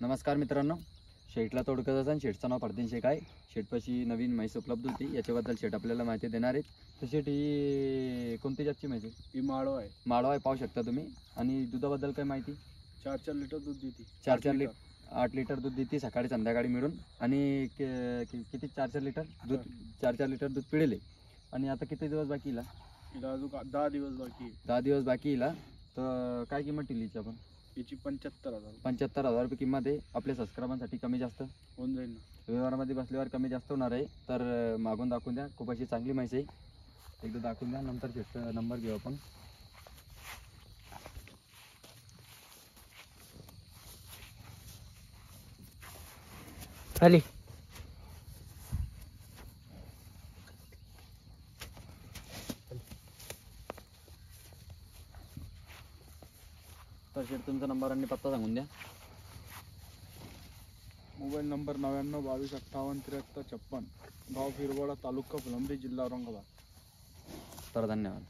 नमस्कार मित्रांनो, शेटला तोडकत असताना शेटचं नाव परतीन शेख आहे. शेटपाशी नवीन म्हैस उपलब्ध होती, याच्याबद्दल शेट आपल्याला माहिती देणार आहेत. तर शेट ही कोणती जातची म्हैस आहे? ही माळव आहे. माळवा आहे, पाहू शकता तुम्ही. आणि दुधाबद्दल काय माहिती? 4 लिटर दूध देते. 4 लिटर 8 लिटर दूध देते सकाळी संध्याकाळी मिळून. आणि किती 4 लिटर दूध 4 लिटर दूध पिळेले. आणि आता किती दिवस बाकी हिला? हिला अजून 10 दिवस बाकी आहे. 10 दिवस बाकी हिला. तर काय किंमत ठेवली हिची आपण? याची 75,000. 75,000 रुपये किंमत आहे. आपल्या सबस्क्रायबांसाठी कमी जास्त होऊन जाईल ना. व्यवहारामध्ये बसल्यावर कमी जास्त होणार आहे. तर मागून दाखवून द्या, खूप अशी चांगली म्हैस आहे. एकदा दाखवून द्या, नंतर शेटचा नंबर घेऊ आपण. खाली तर शेट तुमचा नंबर आणि पत्ता सांगून द्या. Mobile number 99 22 58 73 56. गाव फिरवाडा, तालुका फुलंब्री, जिल्हा औरंगाबाद. तर धन्यवाद.